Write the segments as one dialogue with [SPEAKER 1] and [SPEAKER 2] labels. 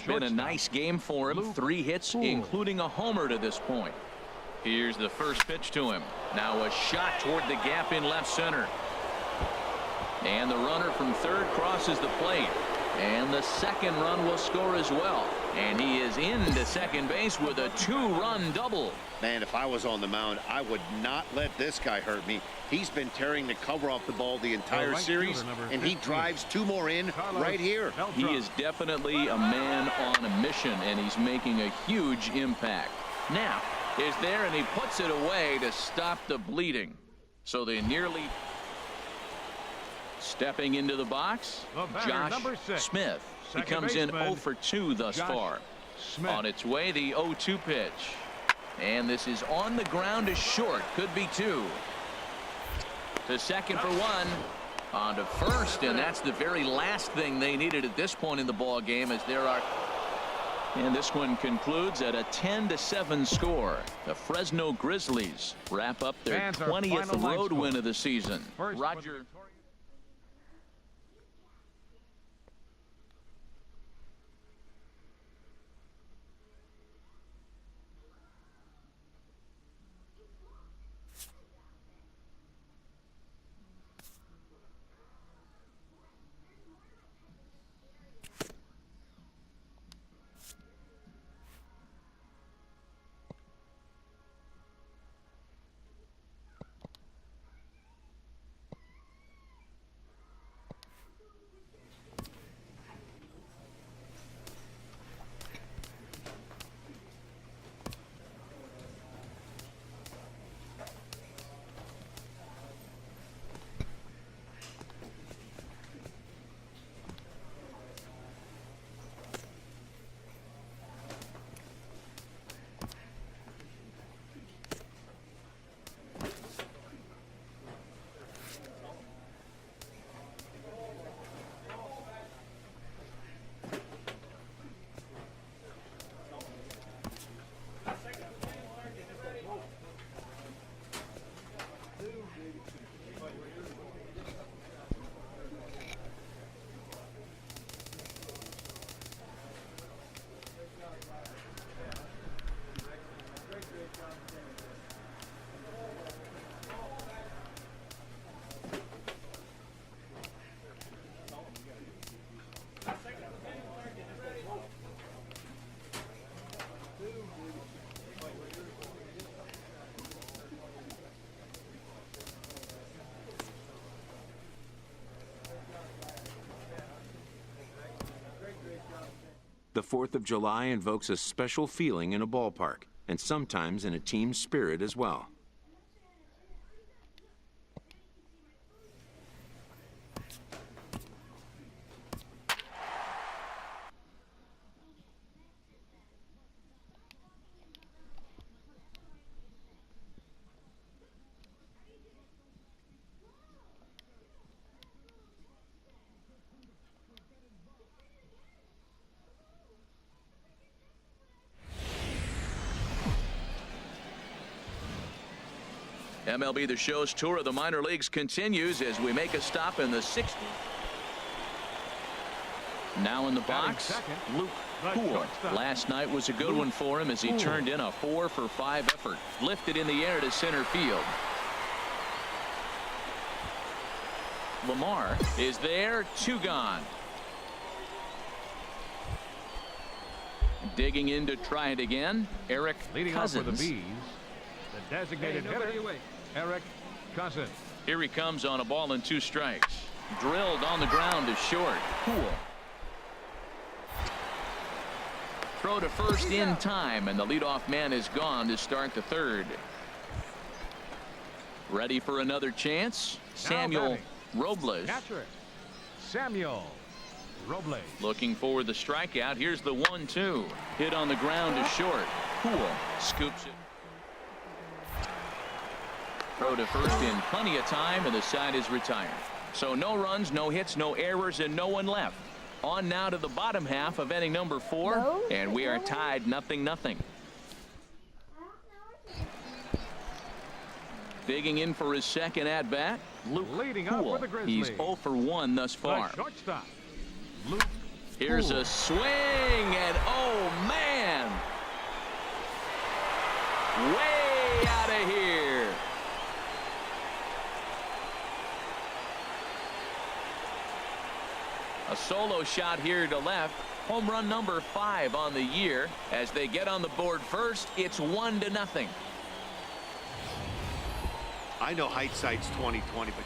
[SPEAKER 1] Been a nice game for him. 3 hits, including a homer to this point. Here's the first pitch to him. Now a shot toward the gap in left center. And the runner from third crosses the plate. And the second run will score as well. And he is into second base with a 2-run double.
[SPEAKER 2] Man, if I was on the mound, I would not let this guy hurt me. He's been tearing the cover off the ball the entire series, and he drives 2 more in right here.
[SPEAKER 1] He is definitely a man on a mission, and he's making a huge impact. Now is there, and he puts it away to stop the bleeding. So they nearly... Stepping into the box, Josh Smith. He comes in 0 for 2 thus far. On its way, the 0-2 pitch. And this is on the ground to short. Could be 2. To second for 1. On to first, and that's the very last thing they needed at this point in the ball game, as there are... And this one concludes at a 10-7 score. The Fresno Grizzlies wrap up their 20th road win of the season. Roger.
[SPEAKER 3] The 4th of July invokes a special feeling in a ballpark, and sometimes in a team spirit as well.
[SPEAKER 1] MLB The Show's tour of the minor leagues continues as we make a stop in the 60th. Now in the box, Luke Poole. Last night was a good one for him as he turned in a 4 for 5 effort. Lifted in the air to center field. Lamar is there, 2 gone. Digging in to try it again, Eric Cousins.
[SPEAKER 4] Off for the Bees, the designated hitter, Eric Cousins.
[SPEAKER 1] Here he comes on a ball and 2 strikes. Drilled on the ground to short. Poole. Throw to first in time, and the leadoff man is gone to start the 3rd. Ready for another chance? Samuel Robles.
[SPEAKER 4] Catcher, Samuel Robles.
[SPEAKER 1] Looking for the strikeout. Here's the 1-2. Hit on the ground to short. Poole scoops it. Throw to first in plenty of time, and the side is retired. So no runs, no hits, no errors, and no one left. On now to the bottom half of inning number 4, and we are tied 0-0. Digging in for his second at bat, Luke Poole. He's 0 for 1 thus far.
[SPEAKER 4] Shortstop, Luke
[SPEAKER 1] Here's
[SPEAKER 4] Poole.
[SPEAKER 1] a swing and A solo shot here to left. Home run number 5 on the year. As they get on the board first, it's 1-0.
[SPEAKER 2] I know hindsight's 20/20, but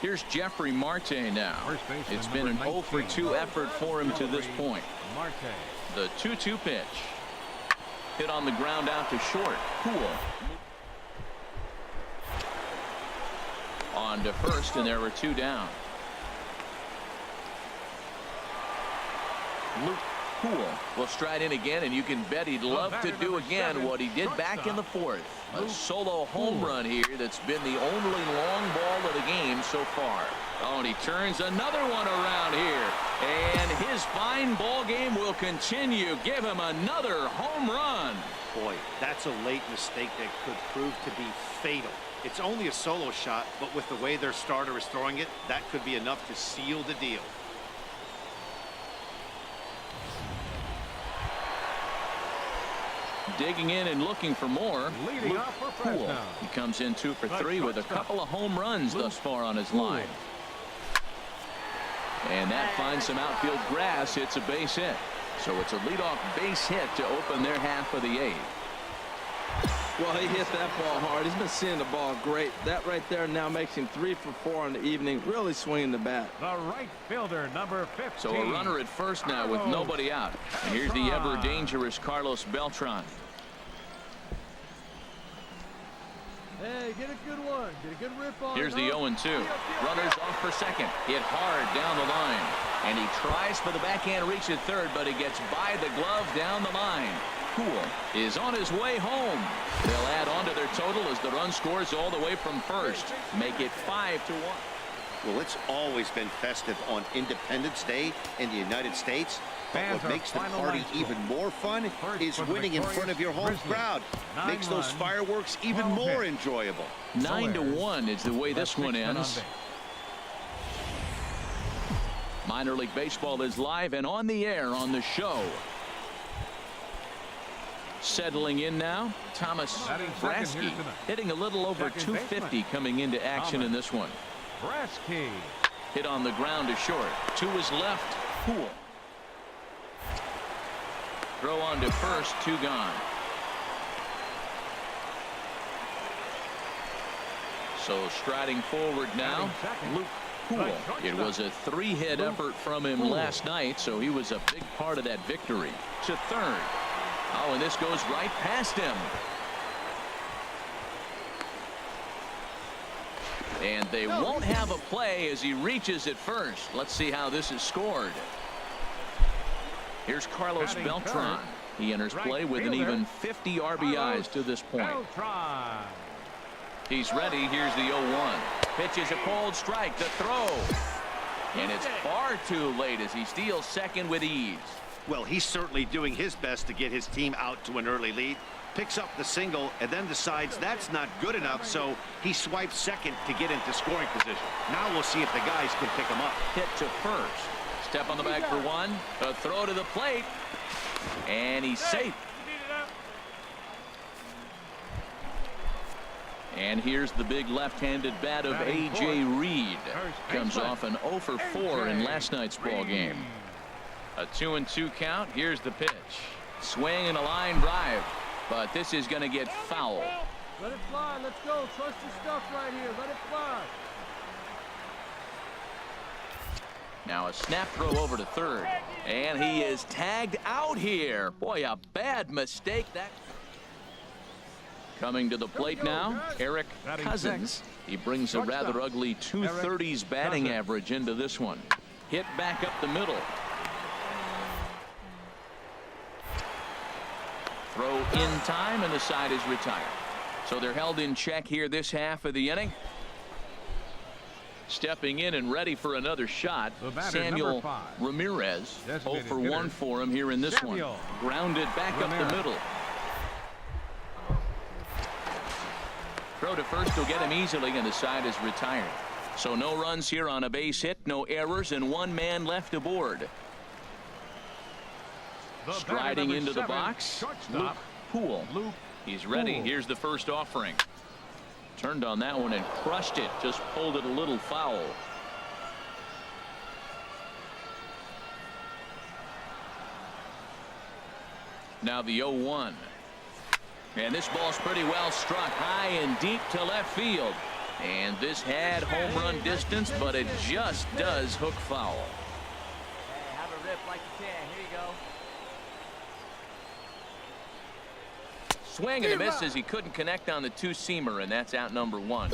[SPEAKER 1] here's Jeffrey Marte now. It's been an 0 for 2 effort for him to this point. The 2-2 pitch. Hit on the ground out to short. Cool. On to first, and there were 2 down. Luke Poole will stride in again, and you can bet he'd love to do again what he did back in the 4th. A solo home run here that's been the only long ball of the game so far. Oh, and he turns another one around here. And his fine ball game will continue. Give him another home run.
[SPEAKER 2] boy, that's a late mistake that could prove to be fatal. It's only a solo shot, but with the way their starter is throwing it, that could be enough to seal the deal.
[SPEAKER 1] Digging in and looking for more.
[SPEAKER 4] Leading off for Fresno.
[SPEAKER 1] He comes in 2 for 3 with a couple of home runs thus far on his line. And that finds some outfield grass. It's a base hit. So it's a leadoff base hit to open their half of the 8th.
[SPEAKER 5] Well, he hit that ball hard. He's been seeing the ball great. That right there now makes him 3 for 4 in the evening. Really swinging the bat.
[SPEAKER 4] The right fielder, number 15.
[SPEAKER 1] So a runner at first now with nobody out. And here's the ever dangerous Carlos Beltran.
[SPEAKER 6] Hey, get a good one. Get a good rip on.
[SPEAKER 1] Here's the 0-2. Runners off for second. Hit hard down the line. And he tries for the backhand reach at third, but he gets by the glove down the line. Poole is on his way home. They'll add on to their total as the run scores all the way from first. Make it 5-1.
[SPEAKER 2] Well, it's always been festive on Independence Day in the United States. But what makes the party even more fun is winning in front of your home crowd. Makes those fireworks even more enjoyable.
[SPEAKER 1] 9-1 is the way this one ends. Minor League Baseball is live and on the air on the show. Settling in now, Thomas Brasky hitting a little over 250 coming into action in this one.
[SPEAKER 4] Brasky
[SPEAKER 1] hit on the ground to short. To his left, Poole. Throw on to first, 2 gone. So striding forward now, Luke Poole. It was a 3-hit effort from him last night, so he was a big part of that victory. To third. Oh, and this goes right past him. And they won't have a play as he reaches at first. Let's see how this is scored. Here's Carlos Beltran. He enters play with an even 50 RBIs to this point. He's ready. Here's the 0-1. Pitch is a cold strike. The throw. And it's far too late as he steals second with ease.
[SPEAKER 2] Well, he's certainly doing his best to get his team out to an early lead. Picks up the single and then decides that's not good enough, so he swipes second to get into scoring position. Now we'll see if the guys can pick him up.
[SPEAKER 1] Hit to first. Step on the bag for one. A throw to the plate. And he's safe. And here's the big left-handed bat of A.J. Reed. Comes off an 0 for 4 in last night's ball game. A 2-2 count. Here's the pitch. Swing and a line drive. But this is going to get foul.
[SPEAKER 6] Let it fly. Let's go. Trust your stuff right here. Let it fly.
[SPEAKER 1] Now a snap throw over to third. And he is tagged out here. Boy, a bad mistake. That coming to the plate now, Eric Cousins. He brings a rather ugly 230s batting average into this one. Hit back up the middle. Throw in time, and the side is retired. So they're held in check here this half of the inning. Stepping in and ready for another shot, Samuel Ramirez. 0 for 1 for him here in this one. Grounded back up the middle. Throw to first will get him easily, and the side is retired. So no runs here on a base hit, no errors, and 1 man left aboard. Striding into the box, Luke Poole. He's ready. Here's the first offering. Turned on that one and crushed it. Just pulled it a little foul. Now the 0-1. And this ball's pretty well struck high and deep to left field. And this had home run distance, but it just does hook foul.
[SPEAKER 7] Hey, have a rip like you can. Here you go.
[SPEAKER 1] Swing and a miss as he couldn't connect on the two-seamer, and that's out number 1.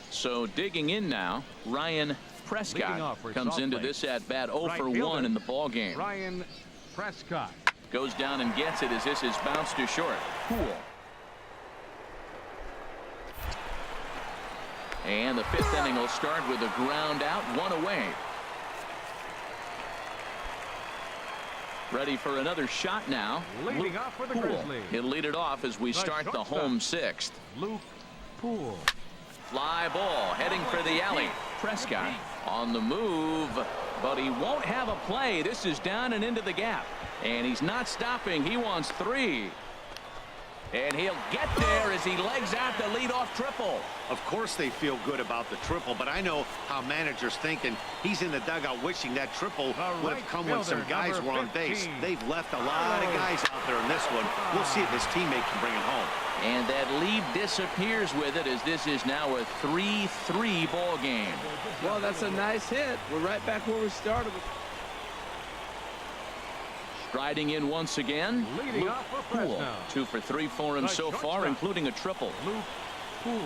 [SPEAKER 1] So digging in now, Ryan Prescott comes into this at bat 0 for 1 in the ball game.
[SPEAKER 4] Ryan Prescott
[SPEAKER 1] goes down and gets it as this is bounced to short. Cool. And the 5th inning will start with a ground out, 1 away. Ready for another shot now.
[SPEAKER 4] leading off for the
[SPEAKER 1] Poole.
[SPEAKER 4] Grizzlies.
[SPEAKER 1] He'll lead it off as we start the home 6th.
[SPEAKER 4] Luke Poole.
[SPEAKER 1] Fly ball heading for the alley. Prescott on the move, but he won't have a play. This is down and into the gap, and he's not stopping. He wants 3. And he'll get there as he legs out the leadoff triple.
[SPEAKER 2] Of course they feel good about the triple, but I know how managers think, and he's in the dugout wishing that triple would have come when some guys were on base. They've left a lot of guys out there in this one. We'll see if his teammate can bring it home.
[SPEAKER 1] And that lead disappears with it as this is now a 3-3 ball game.
[SPEAKER 5] Well, that's a nice hit. We're right back where we started.
[SPEAKER 1] Striding in once again,
[SPEAKER 4] Leading
[SPEAKER 1] Luke
[SPEAKER 4] off for
[SPEAKER 1] Poole.
[SPEAKER 4] Fresno.
[SPEAKER 1] 2 for 3 for him
[SPEAKER 4] The
[SPEAKER 1] so far,
[SPEAKER 4] shortstop.
[SPEAKER 1] including a triple.
[SPEAKER 4] Luke Poole.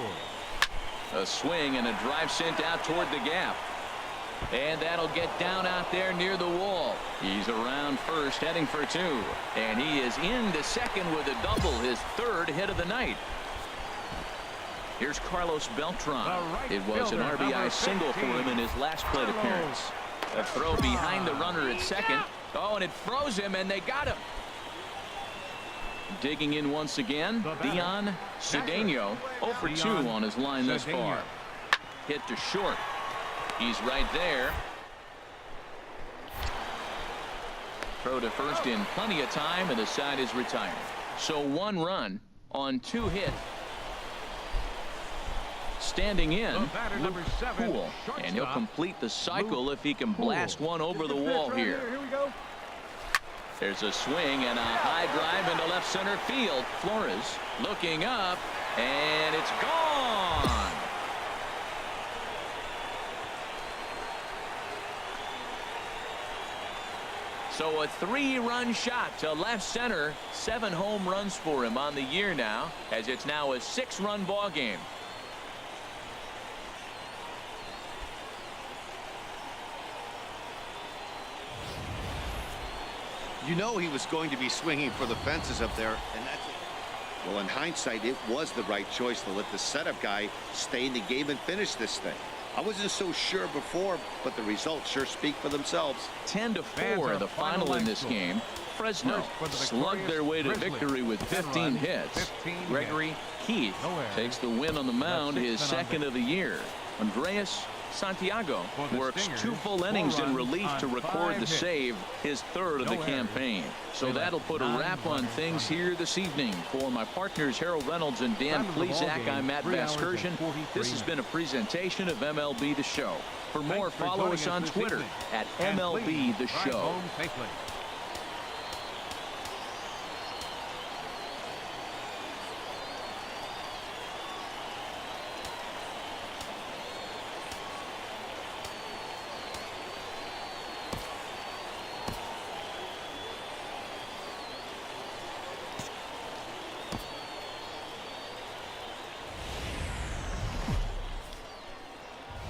[SPEAKER 1] A swing and a drive sent out toward the gap. And that'll get down out there near the wall. He's around first, heading for 2. And he is into second with a double, his 3rd hit of the night. Here's Carlos Beltran.
[SPEAKER 4] right
[SPEAKER 1] It was an
[SPEAKER 4] fielder,
[SPEAKER 1] RBI
[SPEAKER 4] number
[SPEAKER 1] single for him in his last plate
[SPEAKER 4] Carlos
[SPEAKER 1] appearance. A throw behind the runner at second. Oh, and it froze him, and they got him. Digging in once again, Dion Cedeno, 0 for 2 on his line thus far. Hit to short. He's right there. Throw to first in plenty of time, and the side is retired. So 1 run on 2 hits. Standing in,
[SPEAKER 4] The batter,
[SPEAKER 1] Luke
[SPEAKER 4] number 7,
[SPEAKER 1] Poole, and he'll
[SPEAKER 4] shortstop,
[SPEAKER 1] complete the cycle if he can
[SPEAKER 4] Poole.
[SPEAKER 1] blast one over the wall here.
[SPEAKER 4] Here we go.
[SPEAKER 1] There's a swing and a high drive into left center field. Flores looking up, and it's gone. So a 3-run shot to left center. 7 home runs for him on the year now, as it's now a 6-run ball game.
[SPEAKER 2] You know he was going to be swinging for the fences up there, and that's it. Well, in hindsight, it was the right choice to let the setup guy stay in the game and finish this thing. I wasn't so sure before, but the results sure speak for themselves.
[SPEAKER 1] 10-4 the final in this game. Fresno slugged their way to victory with 15 hits. Gregory Keith takes the win on the mound, his 2nd of the year. Andreas Santiago works 2 full innings in relief to record the save, his 3rd of the campaign. So that'll put a wrap on things here this evening. For my partners Harold Reynolds and Dan Plesac, I'm Matt Vasgersian. This has been a presentation of MLB The Show. For more, follow us on Twitter at MLB The Show.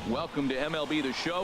[SPEAKER 1] Welcome to MLB The Show.